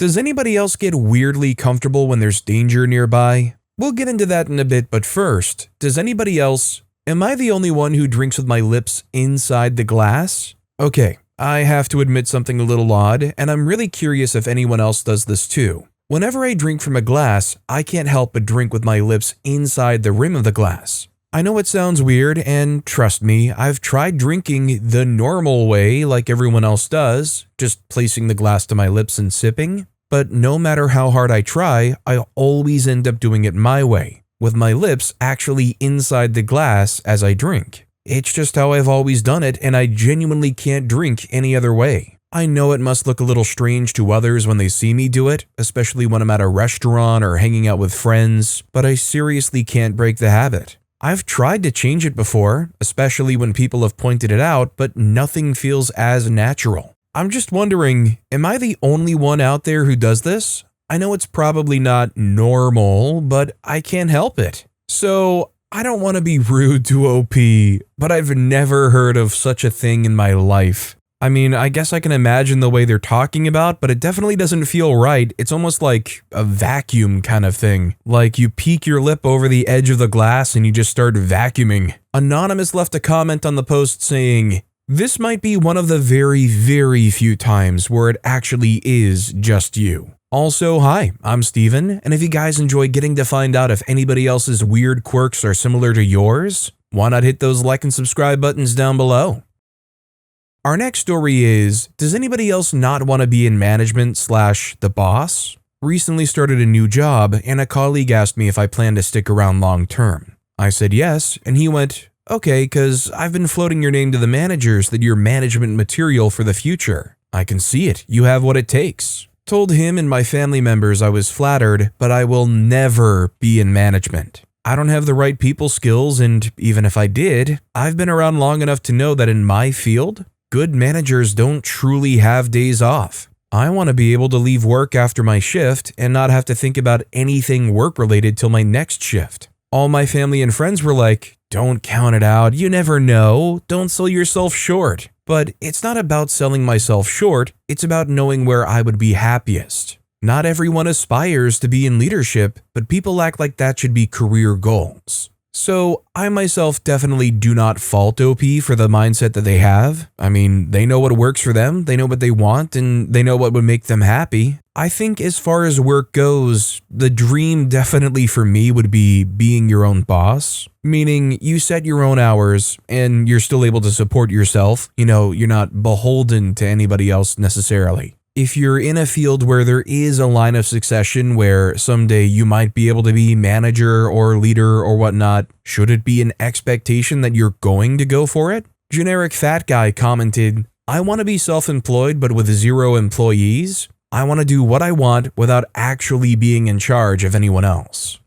Does anybody else get weirdly comfortable when there's danger nearby? We'll get into that in a bit, but first, does anybody else? Am I the only one who drinks with my lips inside the glass? Okay, I have to admit something a little odd, and I'm really curious if anyone else does this too. Whenever I drink from a glass, I can't help but drink with my lips inside the rim of the glass. I know it sounds weird, and trust me, I've tried drinking the normal way like everyone else does, just placing the glass to my lips and sipping, but no matter how hard I try, I always end up doing it my way, with my lips actually inside the glass as I drink. It's just how I've always done it, and I genuinely can't drink any other way. I know it must look a little strange to others when they see me do it, especially when I'm at a restaurant or hanging out with friends, but I seriously can't break the habit. I've tried to change it before, especially when people have pointed it out, but nothing feels as natural. I'm just wondering, am I the only one out there who does this? I know it's probably not normal, but I can't help it. So, I don't want to be rude to OP, but I've never heard of such a thing in my life. I mean, I guess I can imagine the way they're talking about, but it definitely doesn't feel right. It's almost like a vacuum kind of thing. Like you peek your lip over the edge of the glass and you just start vacuuming. Anonymous left a comment on the post saying, "This might be one of the very, very few times where it actually is just you." Also, hi, I'm Steven, and if you guys enjoy getting to find out if anybody else's weird quirks are similar to yours, why not hit those like and subscribe buttons down below? Our next story is, does anybody else not want to be in management / the boss? Recently started a new job, and a colleague asked me if I plan to stick around long term. I said yes, and he went, "Okay, cause I've been floating your name to the managers that you're management material for the future. I can see it, you have what it takes." Told him and my family members I was flattered, but I will never be in management. I don't have the right people skills, and even if I did, I've been around long enough to know that in my field, good managers don't truly have days off. I want to be able to leave work after my shift and not have to think about anything work-related till my next shift. All my family and friends were like, "Don't count it out, you never know, don't sell yourself short." But it's not about selling myself short, it's about knowing where I would be happiest. Not everyone aspires to be in leadership, but people act like that should be career goals. So, I myself definitely do not fault OP for the mindset that they have. I mean, they know what works for them, they know what they want, and they know what would make them happy. I think as far as work goes, the dream definitely for me would be being your own boss. Meaning, you set your own hours, and you're still able to support yourself. You know, you're not beholden to anybody else necessarily. If you're in a field where there is a line of succession where someday you might be able to be manager or leader or whatnot, should it be an expectation that you're going to go for it? Generic Fat Guy commented, "I want to be self-employed but with 0 employees. I want to do what I want without actually being in charge of anyone else."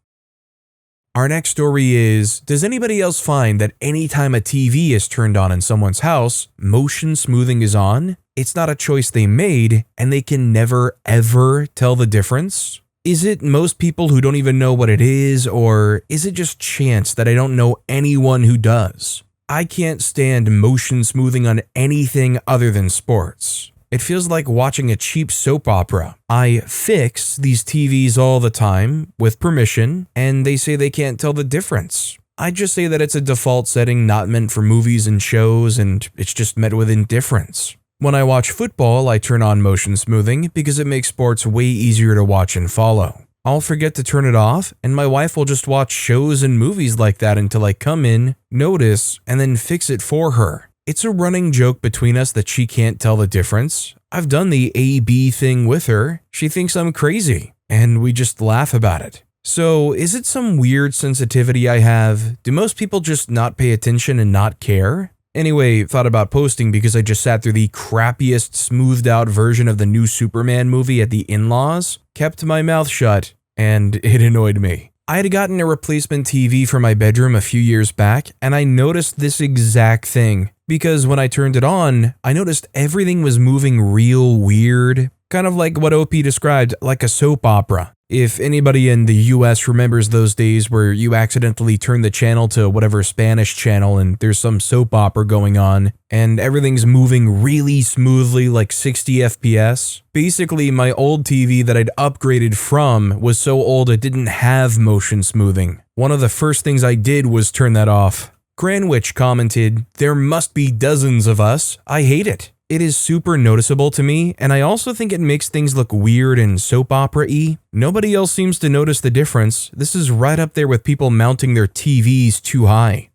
Our next story is, does anybody else find that anytime a TV is turned on in someone's house, motion smoothing is on? It's not a choice they made, and they can never ever tell the difference? Is it most people who don't even know what it is, or is it just chance that I don't know anyone who does? I can't stand motion smoothing on anything other than sports. It feels like watching a cheap soap opera. I fix these TVs all the time, with permission, and they say they can't tell the difference. I just say that it's a default setting not meant for movies and shows, and it's just met with indifference. When I watch football, I turn on motion smoothing because it makes sports way easier to watch and follow. I'll forget to turn it off, and my wife will just watch shows and movies like that until I come in, notice, and then fix it for her. It's a running joke between us that she can't tell the difference. I've done the A-B thing with her. She thinks I'm crazy, and we just laugh about it. So, is it some weird sensitivity I have? Do most people just not pay attention and not care? Anyway, thought about posting because I just sat through the crappiest smoothed out version of the new Superman movie at the in-laws, kept my mouth shut, and it annoyed me. I had gotten a replacement TV for my bedroom a few years back, and I noticed this exact thing. Because when I turned it on, I noticed everything was moving real weird. Kind of like what OP described, like a soap opera. If anybody in the US remembers those days where you accidentally turn the channel to whatever Spanish channel and there's some soap opera going on and everything's moving really smoothly like 60 FPS. Basically, my old TV that I'd upgraded from was so old it didn't have motion smoothing. One of the first things I did was turn that off. Granwich commented, "There must be dozens of us. I hate it. It is super noticeable to me, and I also think it makes things look weird and soap opera-y. Nobody else seems to notice the difference. This is right up there with people mounting their TVs too high."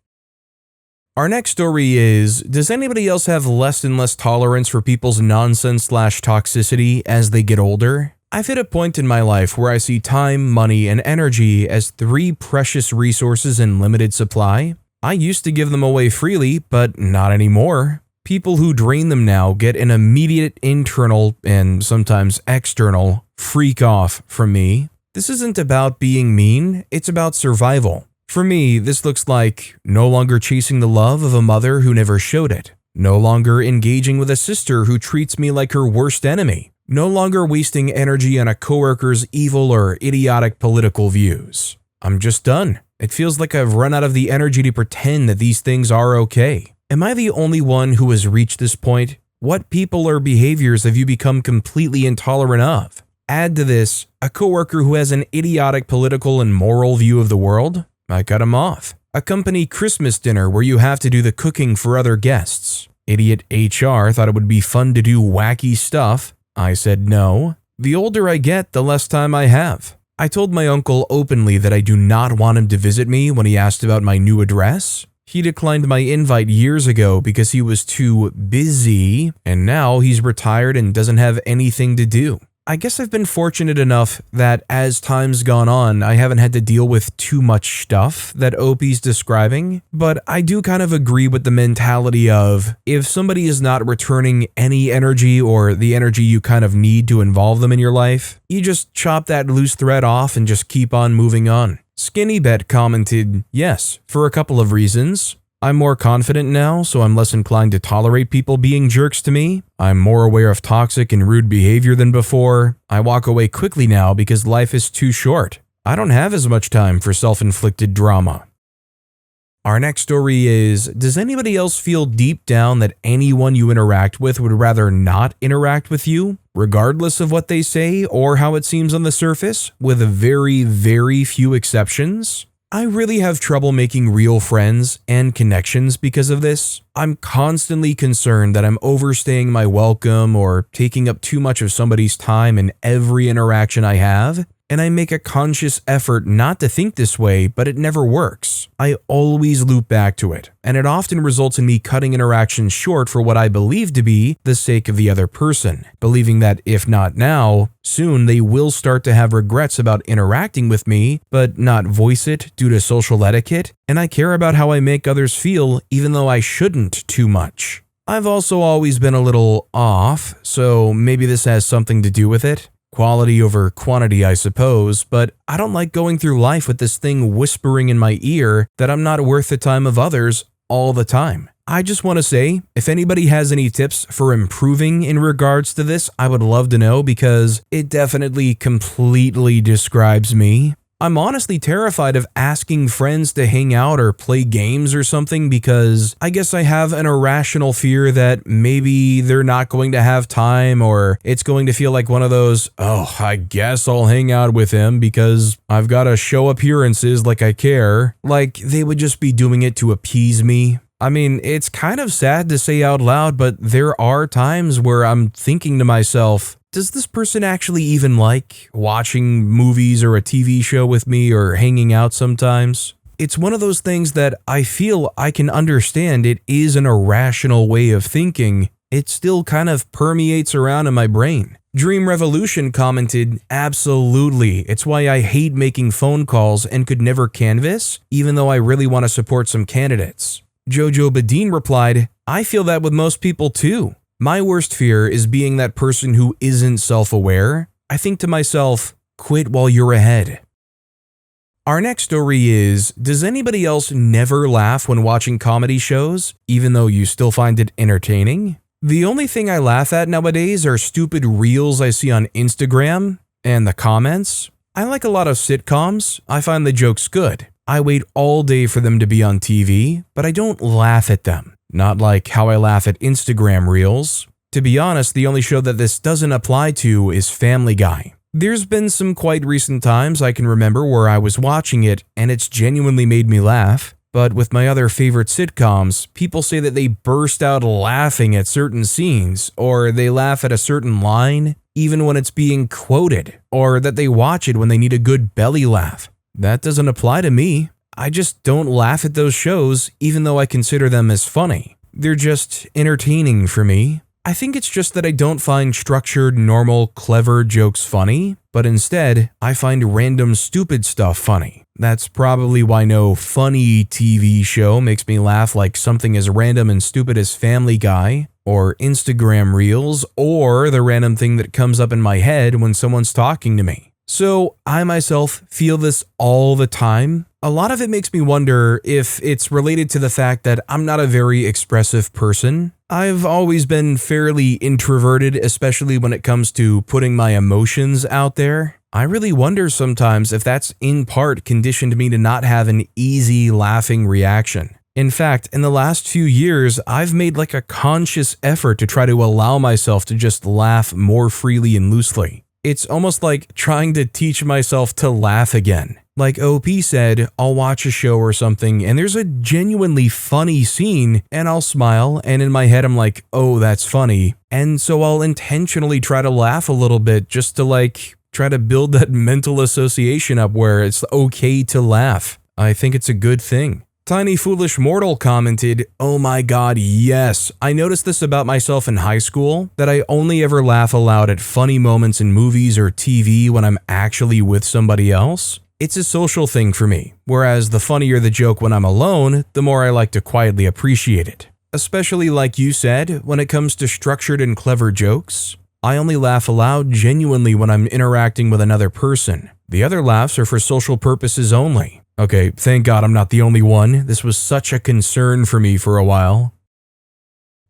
Our next story is, does anybody else have less and less tolerance for people's nonsense/toxicity as they get older? I've hit a point in my life where I see time, money, and energy as three precious resources in limited supply. I used to give them away freely, but not anymore. People who drain them now get an immediate internal and sometimes external freak off from me. This isn't about being mean, it's about survival. For me, this looks like no longer chasing the love of a mother who never showed it, no longer engaging with a sister who treats me like her worst enemy, no longer wasting energy on a coworker's evil or idiotic political views. I'm just done. It feels like I've run out of the energy to pretend that these things are okay. Am I the only one who has reached this point? What people or behaviors have you become completely intolerant of? Add to this, a coworker who has an idiotic political and moral view of the world? I cut him off. A company Christmas dinner where you have to do the cooking for other guests. Idiot HR thought it would be fun to do wacky stuff. I said no. The older I get, the less time I have. I told my uncle openly that I do not want him to visit me when he asked about my new address. He declined my invite years ago because he was too busy, and now he's retired and doesn't have anything to do. I guess I've been fortunate enough that as time's gone on, I haven't had to deal with too much stuff that Opie's describing, but I do kind of agree with the mentality of if somebody is not returning any energy or the energy you kind of need to involve them in your life, you just chop that loose thread off and just keep on moving on. SkinnyBet commented, "Yes, for a couple of reasons. I'm more confident now, so I'm less inclined to tolerate people being jerks to me. I'm more aware of toxic and rude behavior than before. I walk away quickly now because life is too short. I don't have as much time for self-inflicted drama." Our next story is, does anybody else feel deep down that anyone you interact with would rather not interact with you, regardless of what they say or how it seems on the surface, with very, very few exceptions? I really have trouble making real friends and connections because of this. I'm constantly concerned that I'm overstaying my welcome or taking up too much of somebody's time in every interaction I have, and I make a conscious effort not to think this way, but it never works. I always loop back to it, and it often results in me cutting interactions short for what I believe to be the sake of the other person, believing that if not now, soon they will start to have regrets about interacting with me, but not voice it due to social etiquette, and I care about how I make others feel even though I shouldn't too much. I've also always been a little off, so maybe this has something to do with it. Quality over quantity, I suppose, but I don't like going through life with this thing whispering in my ear that I'm not worth the time of others all the time. I just want to say, if anybody has any tips for improving in regards to this, I would love to know because it definitely completely describes me. I'm honestly terrified of asking friends to hang out or play games or something because I guess I have an irrational fear that maybe they're not going to have time or it's going to feel like one of those, oh, I guess I'll hang out with him because I've got to show appearances like I care. Like they would just be doing it to appease me. I mean, it's kind of sad to say out loud, but there are times where I'm thinking to myself, does this person actually even like watching movies or a TV show with me or hanging out sometimes? It's one of those things that I feel I can understand it is an irrational way of thinking. It still kind of permeates around in my brain. Dream Revolution commented, absolutely. It's why I hate making phone calls and could never canvass, even though I really want to support some candidates. Jojo Badine replied, I feel that with most people too. My worst fear is being that person who isn't self-aware. I think to myself, quit while you're ahead. Our next story is, does anybody else never laugh when watching comedy shows, even though you still find it entertaining? The only thing I laugh at nowadays are stupid reels I see on Instagram and the comments. I like a lot of sitcoms. I find the jokes good. I wait all day for them to be on TV, but I don't laugh at them. Not like how I laugh at Instagram Reels. To be honest, the only show that this doesn't apply to is Family Guy. There's been some quite recent times I can remember where I was watching it and it's genuinely made me laugh. But with my other favorite sitcoms, people say that they burst out laughing at certain scenes, or they laugh at a certain line, even when it's being quoted, or that they watch it when they need a good belly laugh. That doesn't apply to me. I just don't laugh at those shows, even though I consider them as funny. They're just entertaining for me. I think it's just that I don't find structured, normal, clever jokes funny, but instead, I find random stupid stuff funny. That's probably why no funny TV show makes me laugh like something as random and stupid as Family Guy, or Instagram Reels, or the random thing that comes up in my head when someone's talking to me. So I myself feel this all the time. A lot of it makes me wonder if it's related to the fact that I'm not a very expressive person. I've always been fairly introverted, especially when it comes to putting my emotions out there. I really wonder sometimes if that's in part conditioned me to not have an easy laughing reaction. In fact, in the last few years, I've made like a conscious effort to try to allow myself to just laugh more freely and loosely. It's almost like trying to teach myself to laugh again. Like OP said, I'll watch a show or something and there's a genuinely funny scene and I'll smile and in my head I'm like, oh, that's funny. And so I'll intentionally try to laugh a little bit just to try to build that mental association up where it's okay to laugh. I think it's a good thing. Tiny Foolish Mortal commented, oh my god, yes. I noticed this about myself in high school, that I only ever laugh aloud at funny moments in movies or TV when I'm actually with somebody else. It's a social thing for me, whereas the funnier the joke when I'm alone, the more I like to quietly appreciate it. Especially like you said, when it comes to structured and clever jokes, I only laugh aloud genuinely when I'm interacting with another person. The other laughs are for social purposes only. Okay, thank God I'm not the only one. This was such a concern for me for a while.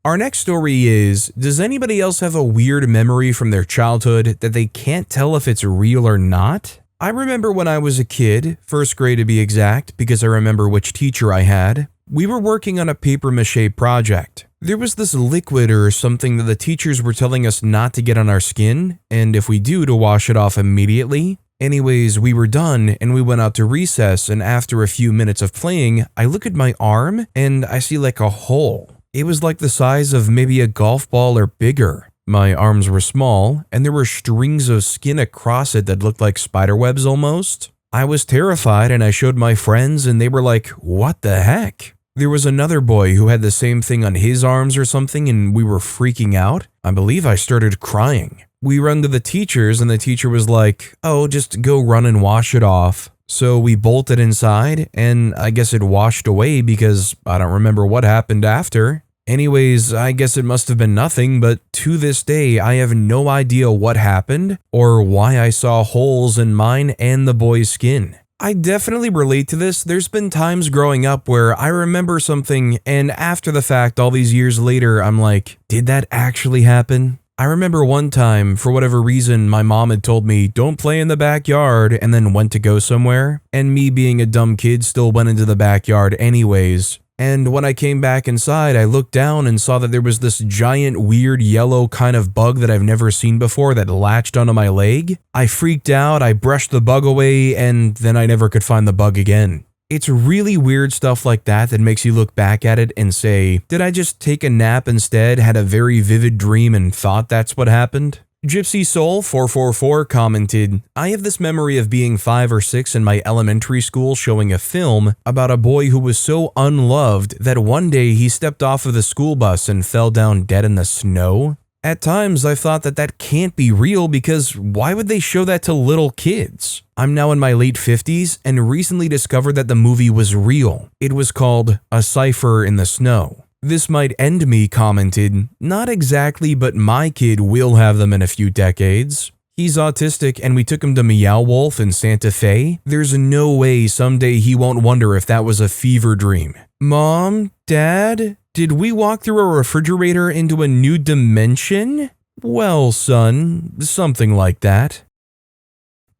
Our next story is, does anybody else have a weird memory from their childhood that they can't tell if it's real or not? I remember when I was a kid, first grade to be exact, because I remember which teacher I had. We were working on a papier-mâché project. There was this liquid or something that the teachers were telling us not to get on our skin, and if we do, to wash it off immediately. Anyways, we were done and we went out to recess, and after a few minutes of playing, I look at my arm and I see like a hole. It was like the size of maybe a golf ball or bigger. My arms were small and there were strings of skin across it that looked like spider webs almost. I was terrified and I showed my friends and they were like, what the heck? There was another boy who had the same thing on his arms or something and we were freaking out. I believe I started crying. We run to the teachers and the teacher was like, oh, just go run and wash it off. So we bolted inside and I guess it washed away because I don't remember what happened after. Anyways, I guess it must have been nothing, but to this day, I have no idea what happened or why I saw holes in mine and the boy's skin. I definitely relate to this. There's been times growing up where I remember something and after the fact, all these years later, I'm like, did that actually happen? I remember one time, for whatever reason, my mom had told me, don't play in the backyard, and then went to go somewhere. And me being a dumb kid still went into the backyard anyways. And when I came back inside, I looked down and saw that there was this giant, weird, yellow kind of bug that I've never seen before that latched onto my leg. I freaked out, I brushed the bug away, and then I never could find the bug again. It's really weird stuff like that that makes you look back at it and say, did I just take a nap instead, had a very vivid dream and thought that's what happened? Gypsy Soul 444 commented, I have this memory of being 5 or 6 in my elementary school showing a film about a boy who was so unloved that one day he stepped off of the school bus and fell down dead in the snow. At times, I've thought that that can't be real because why would they show that to little kids? I'm now in my late 50s and recently discovered that the movie was real. It was called A Cipher in the Snow. This might end me commented, not exactly, but my kid will have them in a few decades. He's autistic and we took him to Meow Wolf in Santa Fe. There's no way someday he won't wonder if that was a fever dream. Mom, Dad, did we walk through a refrigerator into a new dimension? Well, son, something like that.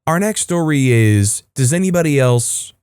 Our next story is, does anybody else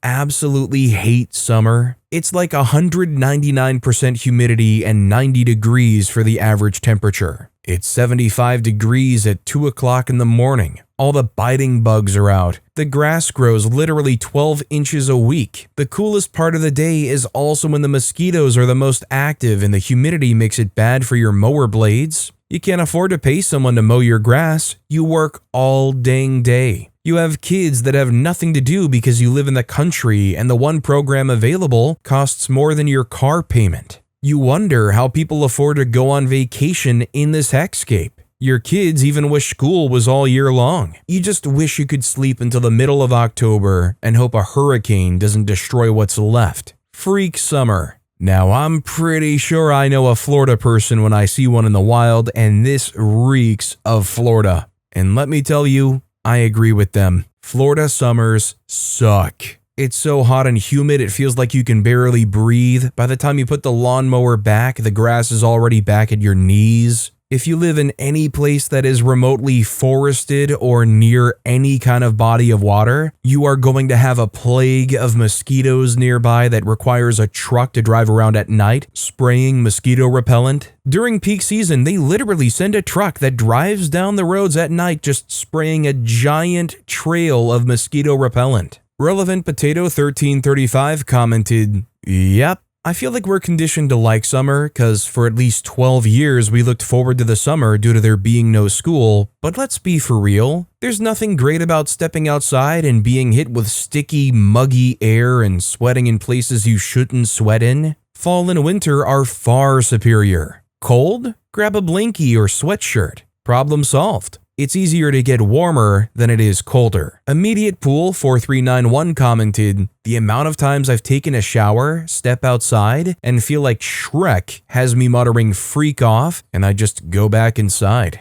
absolutely hate summer? It's like 199% humidity and 90 degrees for the average temperature. It's 75 degrees at 2 o'clock in the morning. All the biting bugs are out. The grass grows literally 12 inches a week. The coolest part of the day is also when the mosquitoes are the most active and the humidity makes it bad for your mower blades. You can't afford to pay someone to mow your grass. You work all dang day. You have kids that have nothing to do because you live in the country and the one program available costs more than your car payment. You wonder how people afford to go on vacation in this hexscape. Your kids even wish school was all year long. You just wish you could sleep until the middle of October and hope a hurricane doesn't destroy what's left. Freak summer. Now, I'm pretty sure I know a Florida person when I see one in the wild, and this reeks of Florida. And let me tell you, I agree with them. Florida summers suck. It's so hot and humid it feels like you can barely breathe. By the time you put the lawnmower back, the grass is already back at your knees. If you live in any place that is remotely forested or near any kind of body of water, you are going to have a plague of mosquitoes nearby that requires a truck to drive around at night, spraying mosquito repellent. During peak season, they literally send a truck that drives down the roads at night just spraying a giant trail of mosquito repellent. Relevant Potato 1335 commented, "Yep. I feel like we're conditioned to like summer because for at least 12 years we looked forward to the summer due to there being no school, but let's be for real. There's nothing great about stepping outside and being hit with sticky, muggy air and sweating in places you shouldn't sweat in. Fall and winter are far superior. Cold? Grab a blankie or sweatshirt. Problem solved. It's easier to get warmer than it is colder." Immediate Pool 4391 commented, "The amount of times I've taken a shower, step outside, and feel like Shrek has me muttering freak off, and I just go back inside."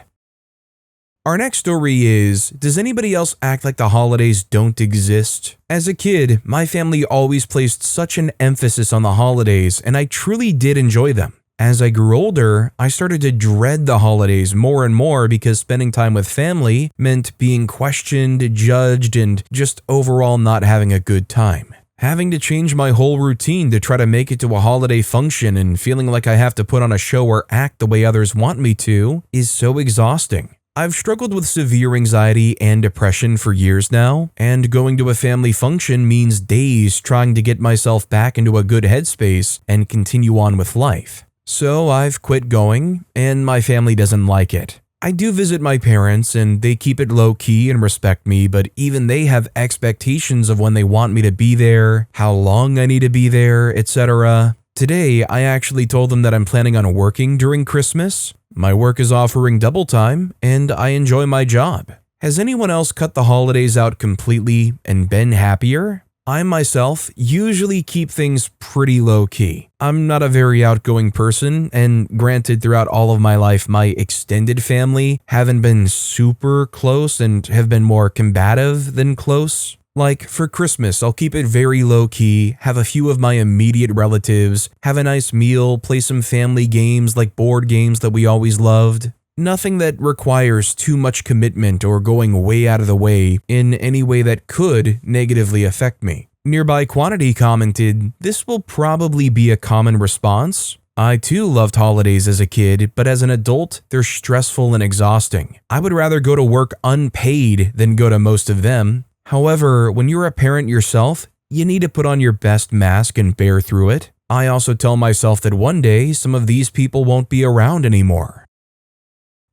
Our next story is, does anybody else act like the holidays don't exist? As a kid, my family always placed such an emphasis on the holidays, and I truly did enjoy them. As I grew older, I started to dread the holidays more and more because spending time with family meant being questioned, judged, and just overall not having a good time. Having to change my whole routine to try to make it to a holiday function and feeling like I have to put on a show or act the way others want me to is so exhausting. I've struggled with severe anxiety and depression for years now, and going to a family function means days trying to get myself back into a good headspace and continue on with life. So I've quit going, and my family doesn't like it. I do visit my parents, and they keep it low-key and respect me, but even they have expectations of when they want me to be there, how long I need to be there, etc. Today, I actually told them that I'm planning on working during Christmas. My work is offering double time, and I enjoy my job. Has anyone else cut the holidays out completely and been happier? I myself usually keep things pretty low-key. I'm not a very outgoing person, and granted, throughout all of my life, my extended family haven't been super close and have been more combative than close. Like, for Christmas, I'll keep it very low-key, have a few of my immediate relatives, have a nice meal, play some family games like board games that we always loved. Nothing that requires too much commitment or going way out of the way in any way that could negatively affect me. Nearby Quantity commented, "This will probably be a common response. I too loved holidays as a kid, but as an adult, they're stressful and exhausting. I would rather go to work unpaid than go to most of them. However, when you're a parent yourself, you need to put on your best mask and bear through it. I also tell myself that one day some of these people won't be around anymore."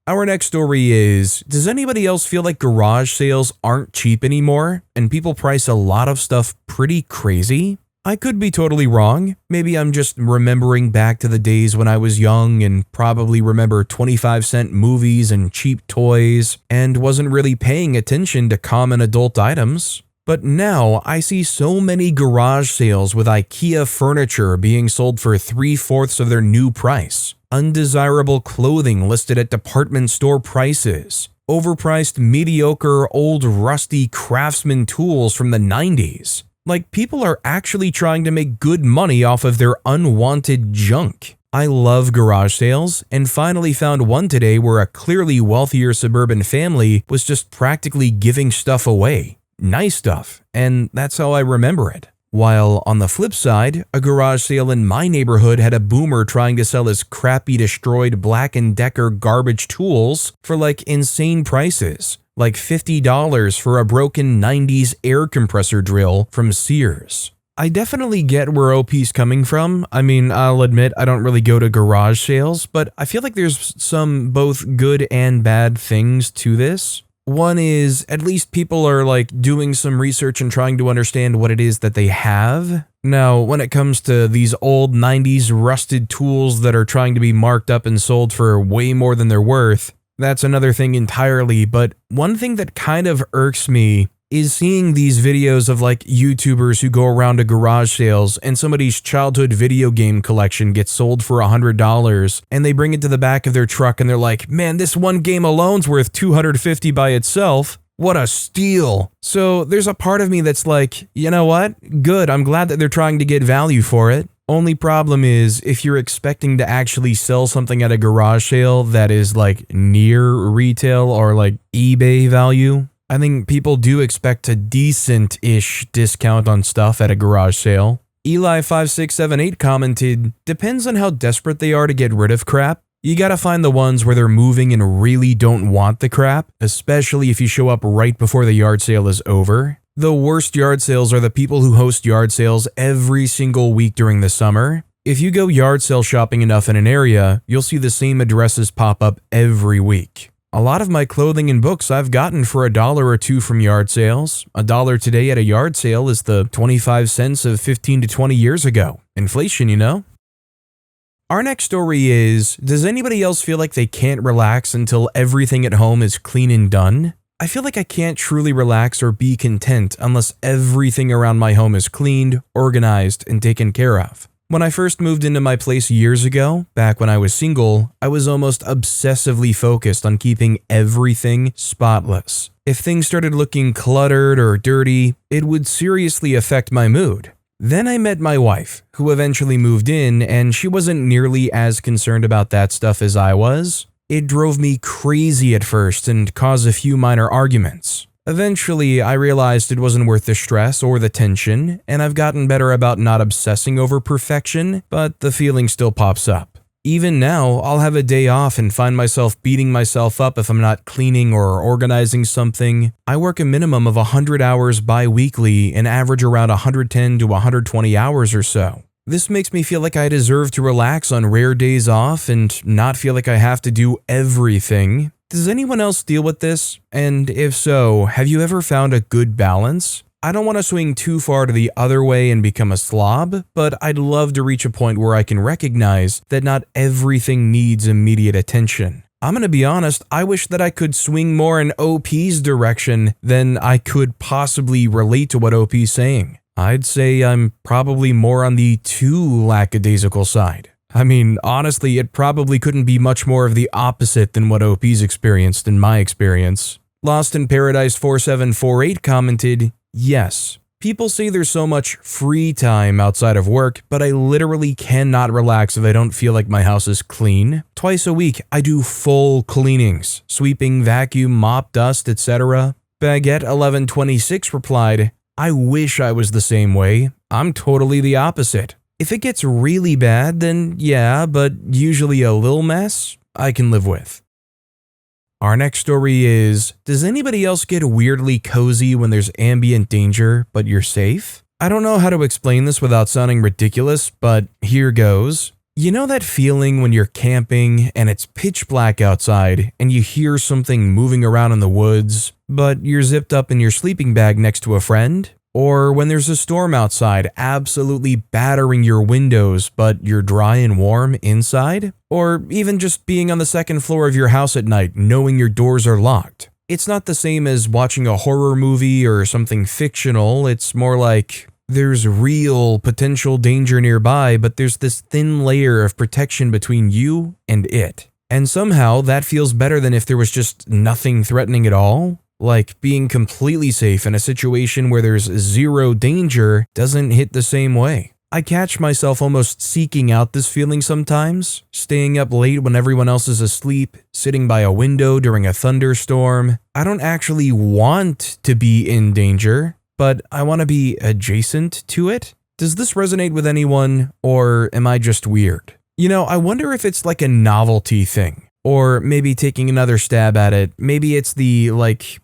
Our next story is, does anybody else feel like garage sales aren't cheap anymore and people price a lot of stuff pretty crazy? I could be totally wrong. Maybe I'm just remembering back to the days when I was young and probably remember 25-cent movies and cheap toys and wasn't really paying attention to common adult items. But now I see so many garage sales with IKEA furniture being sold for 3/4 of their new price. Undesirable clothing listed at department store prices. Overpriced, mediocre, old, rusty craftsman tools from the 90s. Like, people are actually trying to make good money off of their unwanted junk. I love garage sales and finally found one today where a clearly wealthier suburban family was just practically giving stuff away. Nice stuff, and that's how I remember it. While on the flip side, a garage sale in my neighborhood had a boomer trying to sell his crappy destroyed Black & Decker garbage tools for like insane prices, like $50 for a broken 90s air compressor drill from Sears. I definitely get where OP's coming from. I mean, I'll admit I don't really go to garage sales, but I feel like there's some both good and bad things to this. One is, at least people are like doing some research and trying to understand what it is that they have. Now, when it comes to these old 90s rusted tools that are trying to be marked up and sold for way more than they're worth, that's another thing entirely. But one thing that kind of irks me is seeing these videos of like YouTubers who go around to garage sales and somebody's childhood video game collection gets sold for $100 and they bring it to the back of their truck and they're like, man, this one game alone's worth $250 by itself. What a steal. So there's a part of me that's like, you know what? Good, I'm glad that they're trying to get value for it. Only problem is if you're expecting to actually sell something at a garage sale that is like near retail or like eBay value, I think people do expect a decent-ish discount on stuff at a garage sale. Eli5678 commented, depends on how desperate they are to get rid of crap. You gotta find the ones where they're moving and really don't want the crap, especially if you show up right before the yard sale is over. The worst yard sales are the people who host yard sales every single week during the summer. If you go yard sale shopping enough in an area, you'll see the same addresses pop up every week. A lot of my clothing and books I've gotten for $1 or $2 from yard sales. $1 today at a yard sale is the 25 cents of 15 to 20 years ago. Inflation, you know? Our next story is, does anybody else feel like they can't relax until everything at home is clean and done? I feel like I can't truly relax or be content unless everything around my home is cleaned, organized, and taken care of. When I first moved into my place years ago, back when I was single, I was almost obsessively focused on keeping everything spotless. If things started looking cluttered or dirty, it would seriously affect my mood. Then I met my wife, who eventually moved in, and she wasn't nearly as concerned about that stuff as I was. It drove me crazy at first and caused a few minor arguments. Eventually, I realized it wasn't worth the stress or the tension, and I've gotten better about not obsessing over perfection, but the feeling still pops up. Even now, I'll have a day off and find myself beating myself up if I'm not cleaning or organizing something. I work a minimum of 100 hours bi-weekly and average around 110 to 120 hours or so. This makes me feel like I deserve to relax on rare days off and not feel like I have to do everything. Does anyone else deal with this? And if so, have you ever found a good balance? I don't want to swing too far to the other way and become a slob, but I'd love to reach a point where I can recognize that not everything needs immediate attention. I'm gonna be honest, I wish that I could swing more in OP's direction than I could possibly relate to what OP's saying. I'd say I'm probably more on the too lackadaisical side. I mean, honestly, it probably couldn't be much more of the opposite than what OP's experienced in my experience. Lost in Paradise 4748 commented, yes, people say there's so much free time outside of work, but I literally cannot relax if I don't feel like my house is clean. Twice a week, I do full cleanings, sweeping, vacuum, mop, dust, etc. Baguette1126 replied, I wish I was the same way. I'm totally the opposite. If it gets really bad, then yeah, but usually a little mess, I can live with. Our next story is, does anybody else get weirdly cozy when there's ambient danger, but you're safe? I don't know how to explain this without sounding ridiculous, but here goes. You know that feeling when you're camping and it's pitch black outside and you hear something moving around in the woods, but you're zipped up in your sleeping bag next to a friend? Or when there's a storm outside absolutely battering your windows, but you're dry and warm inside? Or even just being on the second floor of your house at night knowing your doors are locked. It's not the same as watching a horror movie or something fictional, it's more like there's real potential danger nearby, but there's this thin layer of protection between you and it. And somehow that feels better than if there was just nothing threatening at all. Like, being completely safe in a situation where there's zero danger doesn't hit the same way. I catch myself almost seeking out this feeling sometimes, staying up late when everyone else is asleep, sitting by a window during a thunderstorm. I don't actually want to be in danger, but I want to be adjacent to it. Does this resonate with anyone, or am I just weird? I wonder if it's like a novelty thing. Or maybe taking another stab at it, maybe it's the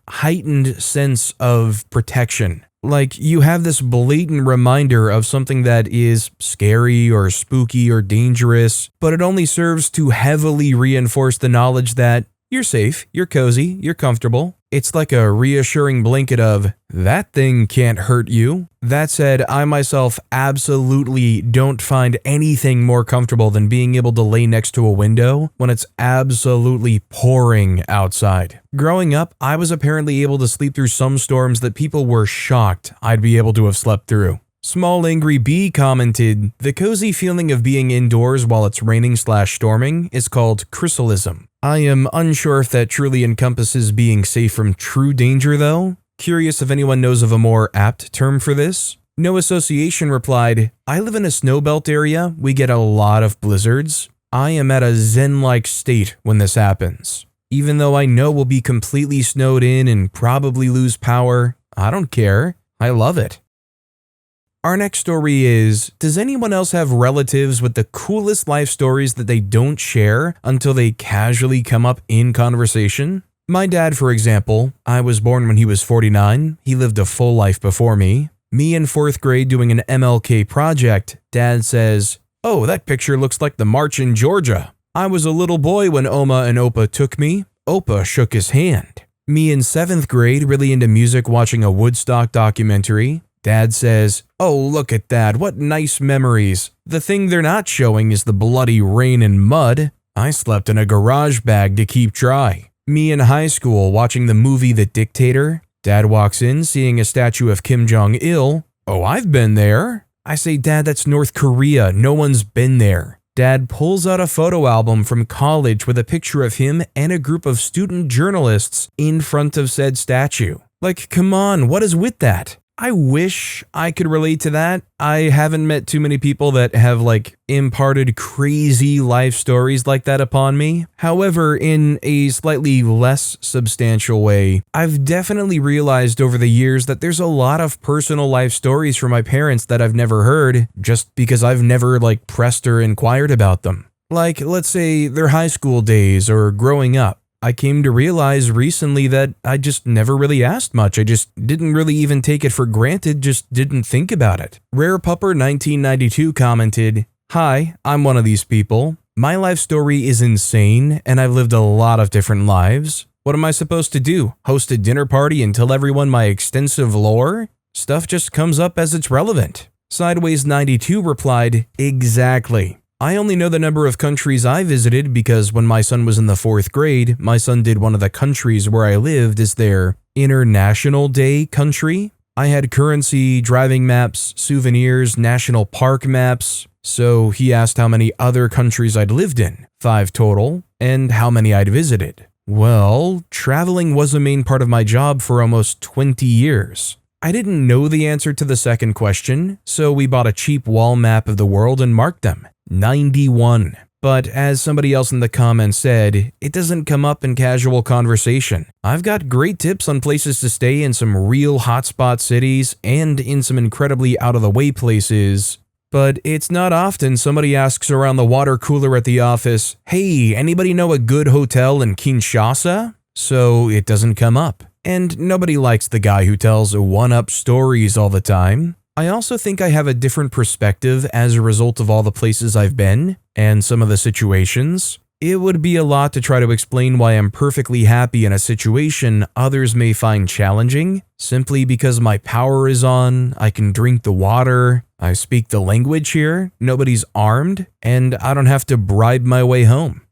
heightened sense of protection. Like you have this blatant reminder of something that is scary or spooky or dangerous, but it only serves to heavily reinforce the knowledge that you're safe, you're cozy, you're comfortable. It's like a reassuring blanket of, that thing can't hurt you. That said, I myself absolutely don't find anything more comfortable than being able to lay next to a window when it's absolutely pouring outside. Growing up, I was apparently able to sleep through some storms that people were shocked I'd be able to have slept through. Small Angry Bee commented, the cozy feeling of being indoors while it's raining/storming is called chrysalism. I am unsure if that truly encompasses being safe from true danger though. Curious if anyone knows of a more apt term for this? No Association replied, I live in a snowbelt area, we get a lot of blizzards. I am at a zen-like state when this happens. Even though I know we'll be completely snowed in and probably lose power, I don't care. I love it. Our next story is, does anyone else have relatives with the coolest life stories that they don't share until they casually come up in conversation? My dad, for example, I was born when he was 49, he lived a full life before me. Me in 4th grade doing an MLK project, Dad says, oh, that picture looks like the march in Georgia. I was a little boy when Oma and Opa took me. Opa shook his hand. Me in 7th grade, really into music, watching a Woodstock documentary. Dad says, oh, look at that, what nice memories. The thing they're not showing is the bloody rain and mud. I slept in a garage bag to keep dry. Me in high school watching the movie The Dictator. Dad walks in seeing a statue of Kim Jong-il. Oh, I've been there. I say, Dad, that's North Korea. No one's been there. Dad pulls out a photo album from college with a picture of him and a group of student journalists in front of said statue. Like, come on, what is with that? I wish I could relate to that. I haven't met too many people that have imparted crazy life stories like that upon me. However, in a slightly less substantial way, I've definitely realized over the years that there's a lot of personal life stories from my parents that I've never heard just because I've never pressed or inquired about them. Let's say their high school days or growing up. I came to realize recently that I just never really asked much. I just didn't really even take it for granted, just didn't think about it. RarePupper1992 commented, hi, I'm one of these people. My life story is insane and I've lived a lot of different lives. What am I supposed to do? Host a dinner party and tell everyone my extensive lore? Stuff just comes up as it's relevant. Sideways92 replied, exactly. I only know the number of countries I visited because when my son was in the 4th grade, my son did one of the countries where I lived as their International Day country. I had currency, driving maps, souvenirs, national park maps. So he asked how many other countries I'd lived in, 5 total, and how many I'd visited. Well, traveling was a main part of my job for almost 20 years. I didn't know the answer to the second question, so we bought a cheap wall map of the world and marked them. 91. But as somebody else in the comments said, it doesn't come up in casual conversation. I've got great tips on places to stay in some real hotspot cities and in some incredibly out-of-the-way places. But it's not often somebody asks around the water cooler at the office, hey, anybody know a good hotel in Kinshasa? So it doesn't come up. And nobody likes the guy who tells one-up stories all the time. I also think I have a different perspective as a result of all the places I've been and some of the situations. It would be a lot to try to explain why I'm perfectly happy in a situation others may find challenging, simply because my power is on, I can drink the water, I speak the language here, nobody's armed, and I don't have to bribe my way home.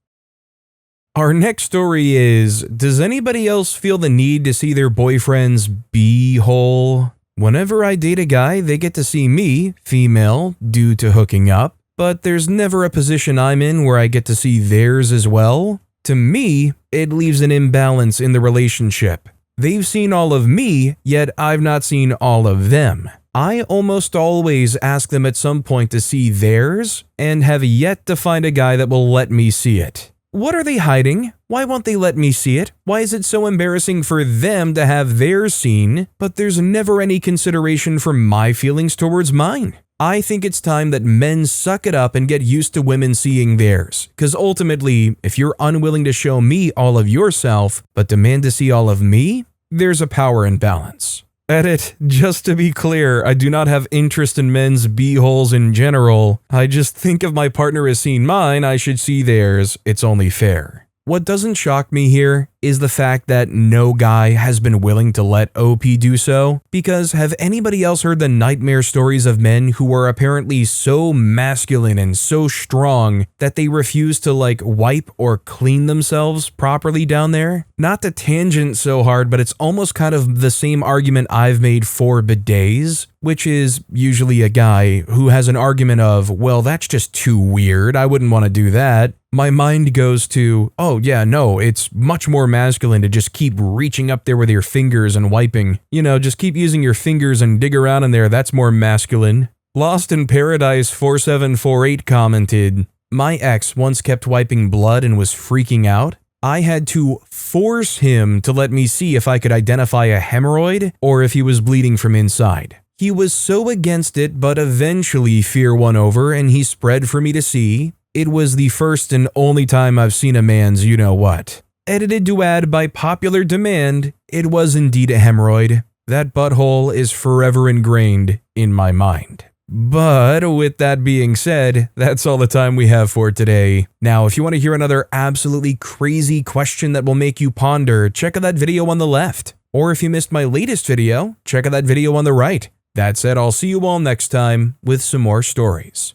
Our next story is, does anybody else feel the need to see their boyfriend's b-hole? Whenever I date a guy, they get to see me, female, due to hooking up, but there's never a position I'm in where I get to see theirs as well. To me, it leaves an imbalance in the relationship. They've seen all of me, yet I've not seen all of them. I almost always ask them at some point to see theirs and have yet to find a guy that will let me see it. What are they hiding? Why won't they let me see it? Why is it so embarrassing for them to have theirs seen, but there's never any consideration for my feelings towards mine? I think it's time that men suck it up and get used to women seeing theirs, because ultimately, if you're unwilling to show me all of yourself, but demand to see all of me, there's a power imbalance. Edit, just to be clear, I do not have interest in men's b-holes in general. I just think if my partner has seen mine, I should see theirs. It's only fair. What doesn't shock me here is the fact that no guy has been willing to let OP do so, because have anybody else heard the nightmare stories of men who are apparently so masculine and so strong that they refuse to wipe or clean themselves properly down there? Not to tangent so hard, but it's almost kind of the same argument I've made for bidets, which is usually a guy who has an argument of, well, that's just too weird, I wouldn't want to do that. My mind goes to, oh yeah, no, it's much more masculine to just keep reaching up there with your fingers and wiping. Just keep using your fingers and dig around in there, that's more masculine. Lost in Paradise 4748 commented, my ex once kept wiping blood and was freaking out. I had to force him to let me see if I could identify a hemorrhoid or if he was bleeding from inside. He was so against it, but eventually fear won over and he spread for me to see. It was the first and only time I've seen a man's you-know-what. Edited to add by popular demand, it was indeed a hemorrhoid. That butthole is forever ingrained in my mind. But with that being said, that's all the time we have for today. Now, if you want to hear another absolutely crazy question that will make you ponder, check out that video on the left. Or if you missed my latest video, check out that video on the right. That said, I'll see you all next time with some more stories.